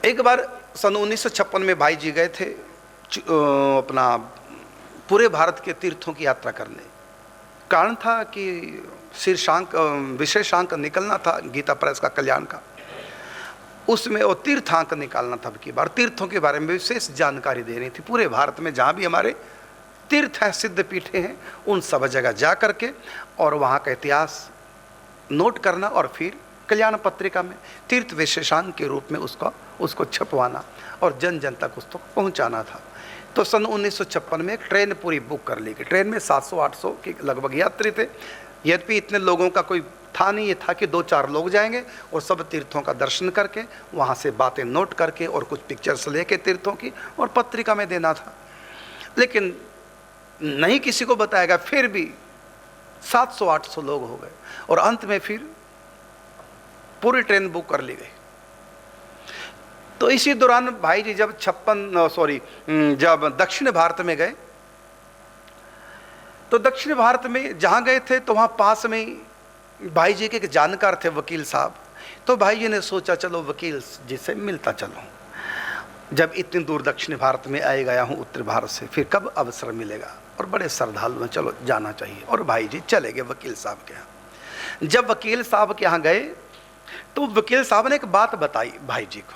एक बार सन 1956 में भाई जी गए थे अपना पूरे भारत के तीर्थों की यात्रा करने। कारण था कि शीर्षांक विशेषांक निकलना था गीता प्रेस का कल्याण का, उसमें वो तीर्थांक निकालना था। अब की बार तीर्थों के बारे में विशेष जानकारी देनी थी। पूरे भारत में जहाँ भी हमारे तीर्थ हैं, सिद्ध पीठे हैं, उन सब जगह जा करके और वहाँ का इतिहास नोट करना और फिर कल्याण पत्रिका में तीर्थ विशेषांक के रूप में उसको छपवाना और जन जन तक उसको पहुँचाना था। तो सन 1956 में एक ट्रेन पूरी बुक कर ली गई। ट्रेन में 700-800 के लगभग यात्री थे। यद्यपि इतने लोगों का कोई था नहीं, ये था कि 2-4 लोग जाएंगे और सब तीर्थों का दर्शन करके वहाँ से बातें नोट करके और कुछ पिक्चर्स लेके तीर्थों की और पत्रिका में देना था। लेकिन नहीं किसी को बताएगा, फिर भी 700-800 लोग हो गए और अंत में फिर पूरी ट्रेन बुक कर ली गई। तो इसी दौरान भाई जी जब जब दक्षिण भारत में गए, तो दक्षिण भारत में जहाँ गए थे तो वहाँ पास में ही भाई जी के एक जानकार थे, वकील साहब। तो भाई जी ने सोचा चलो वकील जी से मिलता चलो, जब इतनी दूर दक्षिण भारत में आए गया हूँ उत्तर भारत से, फिर कब अवसर मिलेगा। और बड़े श्रद्धालु हैं, चलो जाना चाहिए। और भाई जी चले गए वकील साहब के यहाँ। जब वकील साहब के यहाँ गए तो वकील साहब ने एक बात बताई भाई जी को।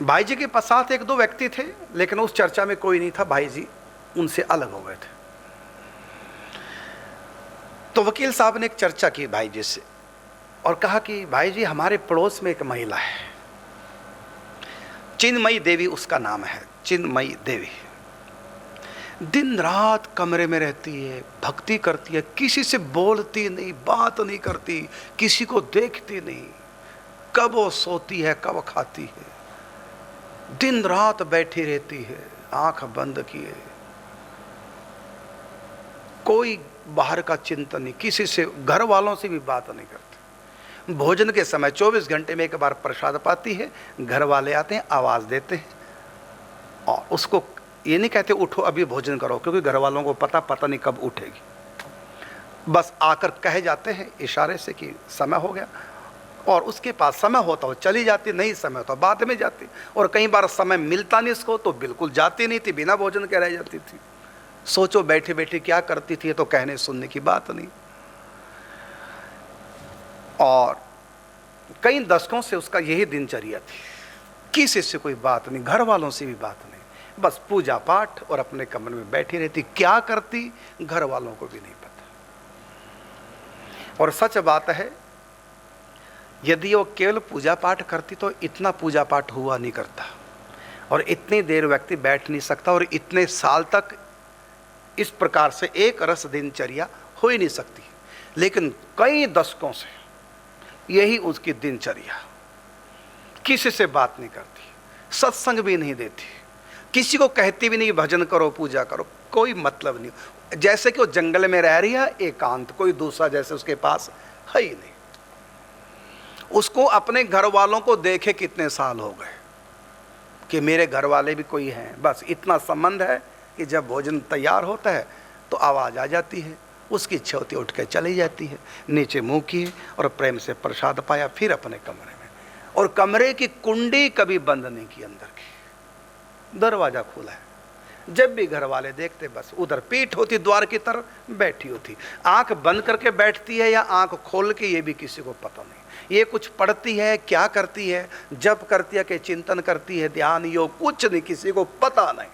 भाई जी के साथ 1-2 व्यक्ति थे, लेकिन उस चर्चा में कोई नहीं था। भाई जी उनसे अलग हो गए थे। तो वकील साहब ने एक चर्चा की भाई जी से और कहा कि भाई जी हमारे पड़ोस में एक महिला है, चिन्मयी देवी उसका नाम है, चिन्मयी देवी। दिन रात कमरे में रहती है, भक्ति करती है, किसी से बोलती नहीं, बात नहीं करती, किसी को देखती नहीं, कब वो सोती है कब खाती है, दिन रात बैठी रहती है आंख बंद किए, कोई बाहर का चिंतन नहीं, किसी से घर वालों से भी बात नहीं करती। भोजन के समय 24 घंटे में एक बार प्रसाद पाती है, घर वाले आते हैं आवाज़ देते हैं और उसको ये नहीं कहते उठो अभी भोजन करो, क्योंकि घर वालों को पता नहीं कब उठेगी। बस आकर कह जाते हैं इशारे से कि समय हो गया, और उसके पास समय होता हो चली जाती, नहीं समय होता बाद में जाती। और कई बार समय मिलता नहीं इसको तो बिल्कुल जाती नहीं थी, बिना भोजन के रह जाती थी। सोचो बैठे बैठे क्या करती थी, तो कहने सुनने की बात नहीं। और कई दशकों से उसका यही दिनचर्या थी, किसी से कोई बात नहीं, घर वालों से भी बात नहीं, बस पूजा पाठ और अपने कमरे में बैठी रहती। क्या करती घर वालों को भी नहीं पता। और सच बात है, यदि वो केवल पूजा पाठ करती तो इतना पूजा पाठ हुआ नहीं करता और इतनी देर व्यक्ति बैठ नहीं सकता और इतने साल तक इस प्रकार से एक रस दिनचर्या हो ही नहीं सकती। लेकिन कई दशकों से यही उसकी दिनचर्या, किसी से बात नहीं करती, सत्संग भी नहीं देती, किसी को कहती भी नहीं भजन करो पूजा करो, कोई मतलब नहीं। जैसे कि वो जंगल में रह रही है एकांत, कोई दूसरा जैसे उसके पास है ही नहीं। उसको अपने घर वालों को देखे कितने साल हो गए कि मेरे घर वाले भी कोई हैं, बस इतना संबंध है कि जब भोजन तैयार होता है तो आवाज़ आ जाती है, उसकी इच्छा होती है उठ के चली जाती है, नीचे मुँह किए और प्रेम से प्रसाद पाया, फिर अपने कमरे में। और कमरे की कुंडी कभी बंद नहीं की, अंदर की दरवाज़ा खुला है। जब भी घर वाले देखते बस उधर पीठ होती द्वार की तरफ बैठी होती, आंख बंद करके बैठती है या आंख खोल के, ये भी किसी को पता नहीं। ये कुछ पढ़ती है, क्या करती है, जप करती है कि चिंतन करती है, ध्यान योग, कुछ नहीं, किसी को पता नहीं।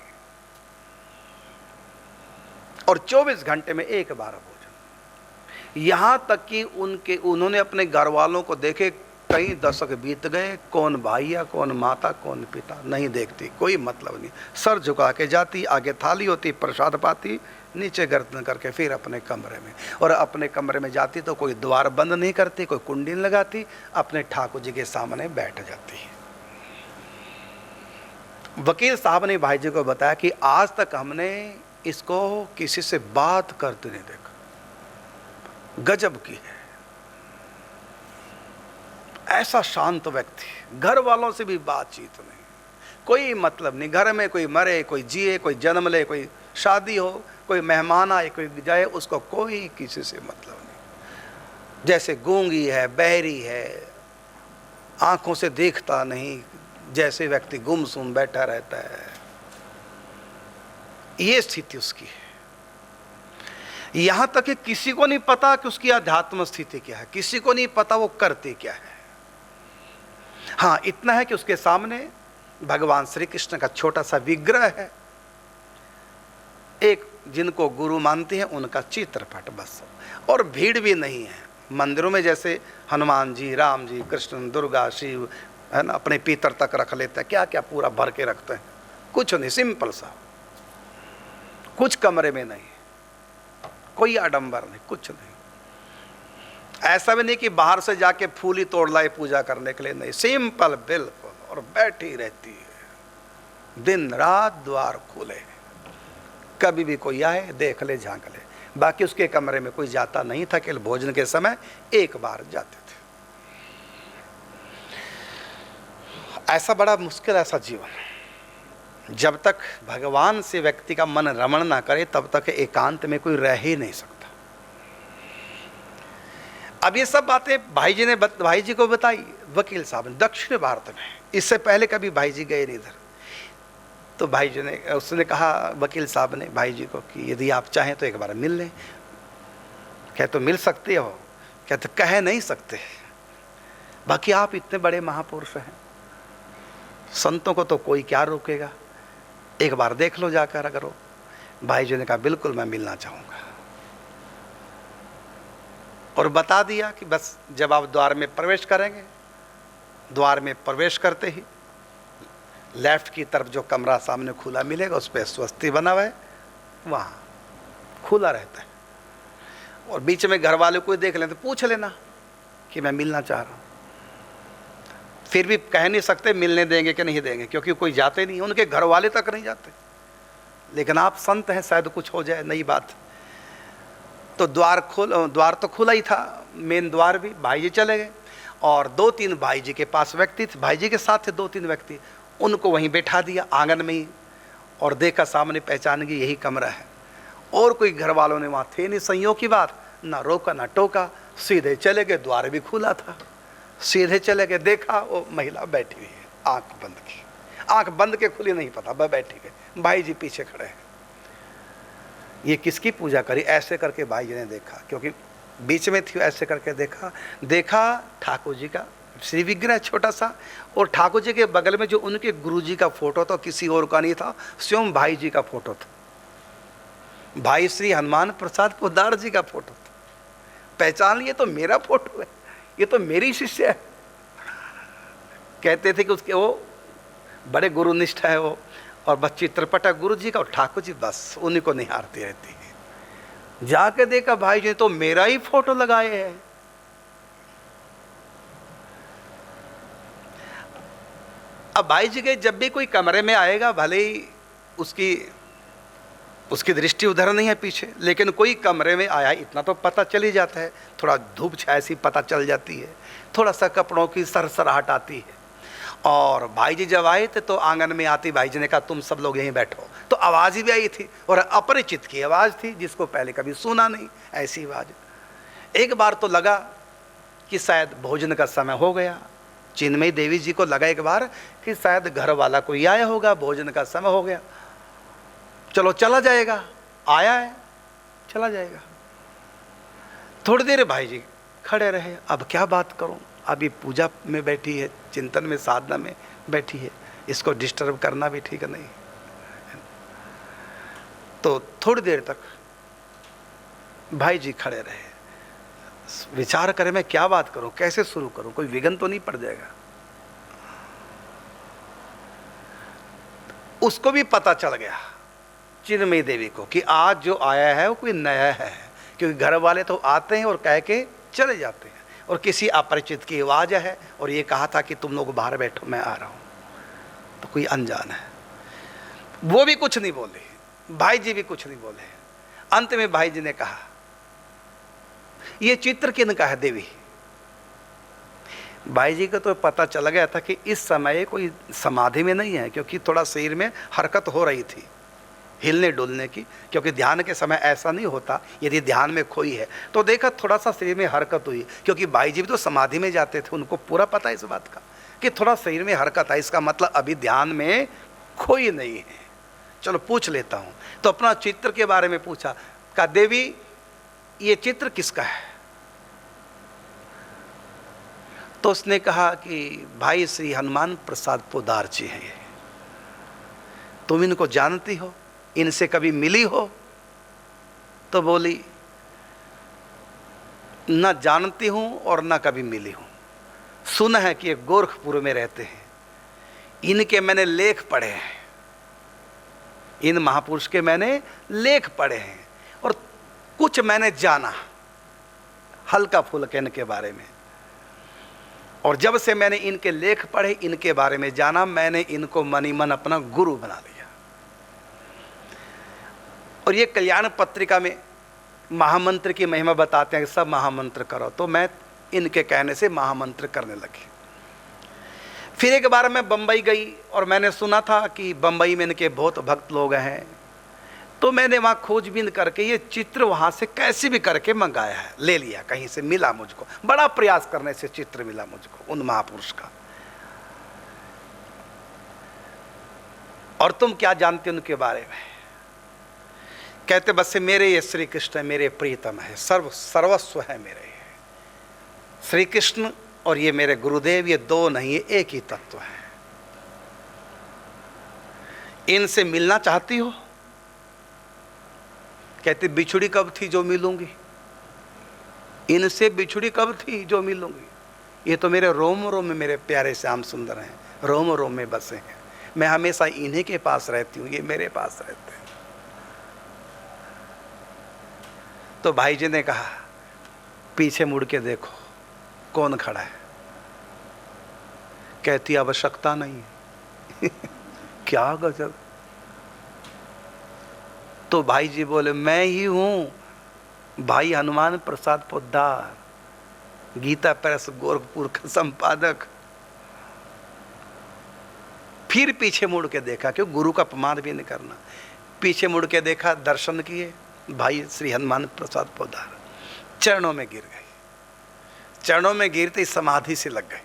और 24 घंटे में एक बार भोजन। यहां तक कि उन्होंने अपने घर वालों को देखे कई दशक बीत गए, कौन भाई है कौन माता कौन पिता नहीं देखती, कोई मतलब नहीं। सर झुका के जाती, आगे थाली होती, प्रसाद पाती, नीचे गर्दन करके फिर अपने कमरे में। और अपने कमरे में जाती तो कोई द्वार बंद नहीं करती, कोई कुंडी नहीं लगाती, अपने ठाकुर जी के सामने बैठ जाती है। वकील साहब ने भाई जी को बताया कि आज तक हमने इसको किसी से बात करते नहीं देखा, गजब की है। ऐसा शांत व्यक्ति, घर वालों से भी बातचीत नहीं, कोई मतलब नहीं। घर में कोई मरे कोई जिए, कोई जन्म ले, कोई शादी हो, कोई मेहमान आए कोई जाए, उसको कोई किसी से मतलब नहीं। जैसे गूंगी है, बहरी है, आंखों से देखता नहीं, जैसे व्यक्ति गुमसुम बैठा रहता है, ये स्थिति उसकी है। यहां तक कि किसी को नहीं पता कि उसकी आध्यात्म स्थिति क्या है, किसी को नहीं पता वो करते क्या है। हाँ, इतना है कि उसके सामने भगवान श्री कृष्ण का छोटा सा विग्रह है, एक जिनको गुरु मानते हैं उनका चित्रपट बस, और भीड़ भी नहीं है। मंदिरों में जैसे हनुमान जी, राम जी, कृष्ण, दुर्गा, शिव, है ना, अपने पीतर तक रख लेते हैं, क्या क्या पूरा भर के रखते हैं, कुछ नहीं, सिंपल सा, कुछ कमरे में नहीं, कोई आडंबर नहीं, कुछ नहीं। ऐसा भी नहीं कि बाहर से जाके फूल ही तोड़ लाए पूजा करने के लिए, नहीं, सिंपल बिल्कुल, और बैठी रहती है दिन रात, द्वार खुले, कभी भी कोई आए देख ले, झांक ले। बाकी उसके कमरे में कोई जाता नहीं था, केवल भोजन के समय एक बार जाते थे। ऐसा बड़ा मुश्किल ऐसा जीवन, जब तक भगवान से व्यक्ति का मन रमण ना करे तब तक एकांत में कोई रह ही नहीं सकता। अब ये सब बातें भाई जी को बताई वकील साहब ने, दक्षिण भारत में, इससे पहले कभी भाई जी गए नहीं इधर। तो भाई जी ने, उसने कहा वकील साहब ने भाई जी को कि यदि आप चाहें तो एक बार मिल लें। क्या तो मिल सकते हो? क्या तो कह नहीं सकते, बाकी आप इतने बड़े महापुरुष हैं, संतों को तो कोई क्या रोकेगा, एक बार देख लो जाकर अगर हो। भाई जी ने कहा बिल्कुल मैं मिलना चाहूँगा, और बता दिया कि बस जब आप द्वार में प्रवेश करेंगे, द्वार में प्रवेश करते ही लेफ्ट की तरफ जो कमरा सामने खुला मिलेगा उस पर स्वस्ति बना हुआ है, वहाँ खुला रहता है, और बीच में घर वाले कोई देख लें तो पूछ लेना कि मैं मिलना चाह रहा हूँ। फिर भी कह नहीं सकते मिलने देंगे कि नहीं देंगे, क्योंकि कोई जाते नहीं, उनके घर वाले तक नहीं जाते। लेकिन आप संत हैं, शायद कुछ हो जाए नई बात। तो द्वार तो खुला ही था, मेन द्वार भी। भाई जी चले गए, और 2-3 भाई जी के पास व्यक्ति थे, भाई जी के साथ थे 2-3 व्यक्ति, उनको वहीं बैठा दिया आंगन में ही, और देखा सामने, पहचान गई यही कमरा है। और कोई घर वालों ने वहाँ थे नहीं, संयोग की बात, ना रोका ना टोका, सीधे चले गए। द्वार भी खुला था, सीधे चले गए, देखा वो महिला बैठी हुई है, आंख बंद की, आंख बंद के खुली नहीं पता, वह बैठी गई, भाई जी पीछे खड़े हैं। ये किसकी पूजा करी? ऐसे करके भाई जी ने देखा, क्योंकि बीच में थी, ऐसे करके देखा ठाकुर जी का श्री विग्रह छोटा सा, और ठाकुर जी के बगल में जो उनके गुरु जी का फोटो था, किसी और का नहीं था, स्वयं भाई जी का फोटो था, भाई श्री हनुमान प्रसाद पोद्दार जी का फोटो था। पहचान लिए तो मेरा फोटो है, ये तो मेरी शिष्य है। कहते थे कि उसके वो बड़े गुरुनिष्ठ है वो, और बस चित्रपट है गुरु जी का, और ठाकुर जी बस उन्हीं को निहारती रहती है। जाके देखा भाई जी तो मेरा ही फोटो लगाए है। अब भाई जी के जब भी कोई कमरे में आएगा, भले ही उसकी दृष्टि उधर नहीं है पीछे, लेकिन कोई कमरे में आया इतना तो पता चल ही जाता है, थोड़ा धूप छाया सी पता चल जाती है, थोड़ा सा कपड़ों की सरसराहट आती है। और भाई जी जब आए थे तो आंगन में आती भाई जी ने कहा तुम सब लोग यहीं बैठो, तो आवाज़ भी आई थी, और अपरिचित की आवाज़ थी, जिसको पहले कभी सुना नहीं ऐसी आवाज़। एक बार तो लगा कि शायद भोजन का समय हो गया, चिन्मयी देवी जी को लगा एक बार कि शायद घर वाला कोई आया होगा, भोजन का समय हो गया, चलो चला जाएगा, आया है चला जाएगा। थोड़ी देर भाई जी खड़े रहे, अब क्या बात करूं, अभी पूजा में बैठी है, चिंतन में, साधना में बैठी है, इसको डिस्टर्ब करना भी ठीक नहीं। तो थोड़ी देर तक भाई जी खड़े रहे, विचार करें मैं क्या बात करूं, कैसे शुरू करूं, कोई विघ्न तो नहीं पड़ जाएगा। उसको भी पता चल गया चिन्मयी देवी को कि आज जो आया है वो कोई नया है, क्योंकि घर वाले तो आते हैं और कह के चले जाते हैं, और किसी अपरिचित की आवाज़ है, और ये कहा था कि तुम लोग बाहर बैठो मैं आ रहा हूँ, तो कोई अनजान है। वो भी कुछ नहीं बोले, भाई जी भी कुछ नहीं बोले। अंत में भाई जी ने कहा ये चित्र किनका है देवी? भाई जी को तो पता चल गया था कि इस समय कोई समाधि में नहीं है, क्योंकि थोड़ा शरीर में हरकत हो रही थी, हिलने डुलने की, क्योंकि ध्यान के समय ऐसा नहीं होता। यदि ध्यान में खोई है तो देखा थोड़ा सा शरीर में हरकत हुई, क्योंकि भाई जी भी तो समाधि में जाते थे, उनको पूरा पता है इस बात का। कि थोड़ा शरीर में हरकत है, इसका मतलब अभी ध्यान में कोई नहीं है, चलो पूछ लेता हूँ। तो अपना चित्र के बारे में पूछा, कहा देवी ये चित्र किसका है? तो उसने कहा कि भाई श्री हनुमान प्रसाद पोदार जी हैं, तुम इनको जानती हो, इनसे कभी मिली हो? तो बोली ना जानती हूं और ना कभी मिली हूं, सुना है कि ये गोरखपुर में रहते हैं, इनके मैंने लेख पढ़े हैं, इन महापुरुष के मैंने लेख पढ़े हैं और कुछ मैंने जाना हल्का फुल्का इनके बारे में। और जब से मैंने इनके लेख पढ़े, इनके बारे में जाना, मैंने इनको मनी मन अपना गुरु बना लिया। और ये कल्याण पत्रिका में महामंत्र की महिमा बताते हैं कि सब महामंत्र करो, तो मैं इनके कहने से महामंत्र करने लगी। फिर एक बार मैं बंबई गई और मैंने सुना था कि बंबई में इनके बहुत भक्त लोग हैं, तो मैंने वहाँ खोजबीन करके ये चित्र वहाँ से कैसे भी करके मंगाया है, ले लिया, कहीं से मिला मुझको, बड़ा प्रयास करने से चित्र मिला मुझको उन महापुरुष का। और तुम क्या जानते उनके बारे में? कहते बस से मेरे ये श्री कृष्ण मेरे प्रियतम है, सर्वस्व है मेरे। श्री कृष्ण और ये मेरे गुरुदेव, ये दो नहीं है, एक ही तत्व है। इनसे मिलना चाहती हो? कहते बिछुड़ी कब थी जो मिलूंगी, इनसे बिछुड़ी कब थी जो मिलूंगी, ये तो मेरे रोम रोम में मेरे प्यारे श्याम सुंदर हैं, रोम रोम में बसे हैं, मैं हमेशा इन्हीं के पास रहती हूँ, ये मेरे पास रहते हैं। तो भाई जी ने कहा पीछे मुड़ के देखो कौन खड़ा है। कहती आवश्यकता नहीं है। क्या गजब। तो भाई जी बोले मैं ही हूं भाई हनुमान प्रसाद पोद्दार, गीता प्रेस गोरखपुर का संपादक। फिर पीछे मुड़ के देखा, क्यों गुरु का अपमान भी नहीं करना। पीछे मुड़ के देखा, दर्शन किए, भाई श्री हनुमान प्रसाद पोद्दार चरणों में गिर गए। चरणों में गिरते समाधि से लग गए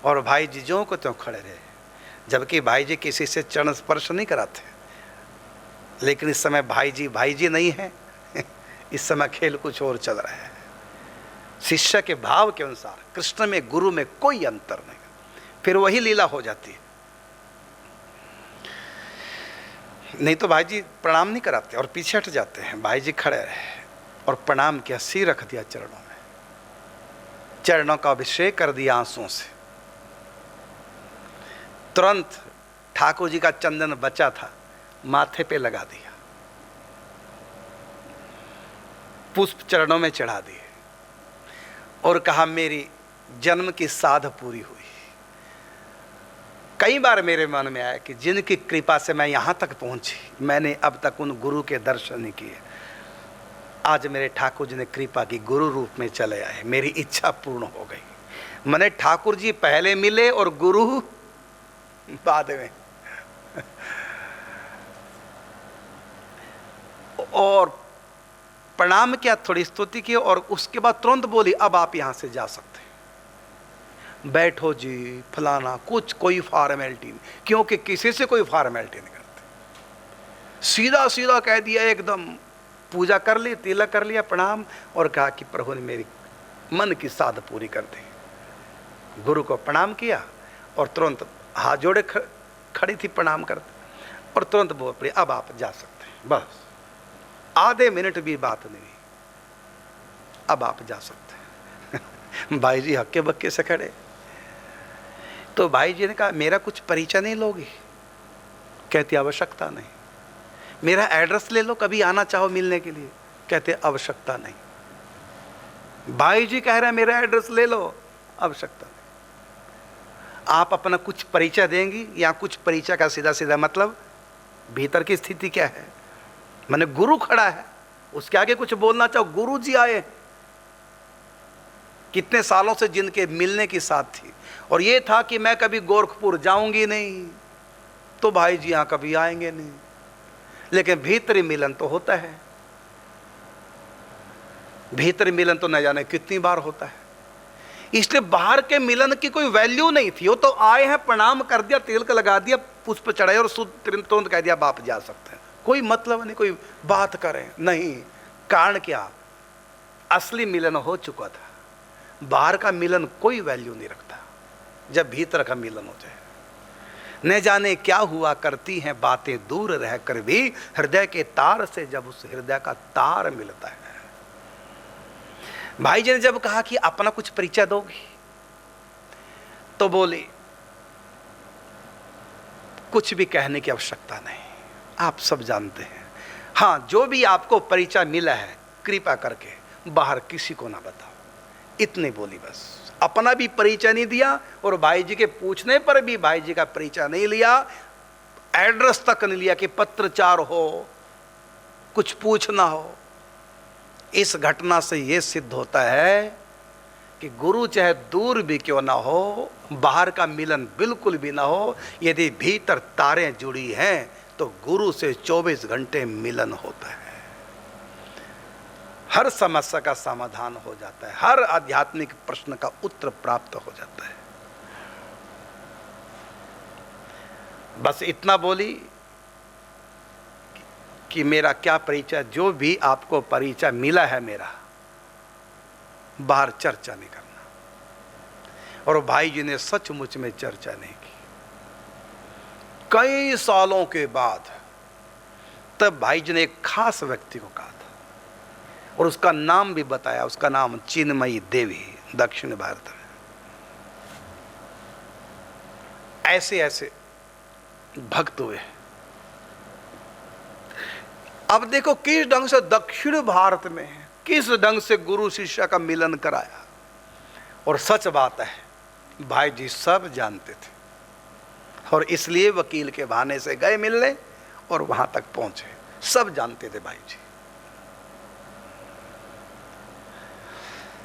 और भाई जी ज्यों को त्यों खड़े रहे, जबकि भाई जी किसी से चरण स्पर्श नहीं कराते। लेकिन इस समय भाई जी नहीं है, इस समय खेल कुछ और चल रहा है। शिष्य के भाव के अनुसार कृष्ण में गुरु में कोई अंतर नहीं, फिर वही लीला हो जाती है। नहीं तो भाई जी प्रणाम नहीं कराते और पीछे हट जाते हैं। भाई जी खड़े रहे और प्रणाम किया, सिर रख दिया चरणों में, चरणों का अभिषेक कर दिया आंसुओं से। तुरंत ठाकुर जी का चंदन बचा था, माथे पे लगा दिया, पुष्प चरणों में चढ़ा दिए और कहा मेरी जन्म की साध पूरी हुई। कई बार मेरे मन में आया कि जिनकी कृपा से मैं यहाँ तक पहुँची, मैंने अब तक उन गुरु के दर्शन नहीं किए। आज मेरे ठाकुर जी ने कृपा की, गुरु रूप में चले आए, मेरी इच्छा पूर्ण हो गई। मैंने ठाकुर जी पहले मिले और गुरु बाद में। और प्रणाम किया, थोड़ी स्तुति की और उसके बाद तुरंत बोली अब आप यहां से जा सकते हैं, बैठो जी फलाना, कुछ कोई फॉर्मेलिटी नहीं, क्योंकि किसी से कोई फॉर्मेलिटी नहीं करते। सीधा सीधा कह दिया एकदम। पूजा कर ली, तिलक कर लिया, प्रणाम, और कहा कि प्रभु ने मेरी मन की साध पूरी कर दी। गुरु को प्रणाम किया और तुरंत हाथ जोड़े खड़ी थी प्रणाम करते, और तुरंत बोल पड़ी अब आप जा सकते हैं। बस आधे मिनट भी बात नहीं, अब आप जा सकते हैं। भाई जी हक्के बक्के से खड़े। तो भाई जी ने कहा मेरा कुछ परिचय नहीं लोगी? कहती आवश्यकता नहीं। मेरा एड्रेस ले लो, कभी आना चाहो मिलने के लिए? कहते आवश्यकता नहीं। भाई जी कह रहे हैं मेरा एड्रेस ले लो, आवश्यकता नहीं। आप अपना कुछ परिचय देंगी या कुछ परिचय का सीधा सीधा मतलब भीतर की स्थिति क्या है? मैंने गुरु खड़ा है, उसके आगे कुछ बोलना चाहो? गुरु जी आए, कितने सालों से जिनके मिलने की साथ थी, और ये था कि मैं कभी गोरखपुर जाऊंगी नहीं, तो भाई जी यहां कभी आएंगे नहीं। लेकिन भीतरी मिलन तो होता है, भीतरी मिलन तो न जाने कितनी बार होता है। इसलिए बाहर के मिलन की कोई वैल्यू नहीं थी। वो तो आए हैं, प्रणाम कर दिया, तिलक लगा दिया, पुष्प चढ़ाए और तुरंत कह दिया बाप जा सकते हैं। कोई मतलब नहीं, कोई बात करें नहीं। कारण क्या? असली मिलन हो चुका था। बाहर का मिलन कोई वैल्यू नहीं रखता जब भीतर का मिलन हो जाए। न जाने क्या हुआ करती हैं बातें दूर रहकर भी, हृदय के तार से जब उस हृदय का तार मिलता है। भाई जी ने जब कहा कि अपना कुछ परिचय दोगी, तो बोले कुछ भी कहने की आवश्यकता नहीं, आप सब जानते हैं। हाँ, जो भी आपको परिचय मिला है कृपा करके बाहर किसी को ना बताओ, इतनी बोली बस। अपना भी परिचय नहीं दिया और भाई जी के पूछने पर भी भाई जी का परिचय नहीं लिया, एड्रेस तक नहीं लिया कि पत्रचार हो, कुछ पूछना हो। इस घटना से यह सिद्ध होता है कि गुरु चाहे दूर भी क्यों ना हो, बाहर का मिलन बिल्कुल भी ना हो, यदि भीतर तारें जुड़ी हैं तो गुरु से 24 घंटे मिलन होता है। हर समस्या का समाधान हो जाता है, हर आध्यात्मिक प्रश्न का उत्तर प्राप्त हो जाता है। बस इतना बोली कि मेरा क्या परिचय, जो भी आपको परिचय मिला है मेरा, बाहर चर्चा नहीं करना। और भाई जी ने सचमुच में चर्चा नहीं की। कई सालों के बाद तब भाई जी ने एक खास व्यक्ति को कहा था और उसका नाम भी बताया। उसका नाम चिन्मयी देवी, दक्षिण भारत में। ऐसे ऐसे भक्त हुए। अब देखो किस ढंग से दक्षिण भारत में किस ढंग से गुरु शिष्य का मिलन कराया। और सच बात है, भाई जी सब जानते थे और इसलिए वकील के बहाने से गए मिलने और वहां तक पहुंचे। सब जानते थे भाई जी।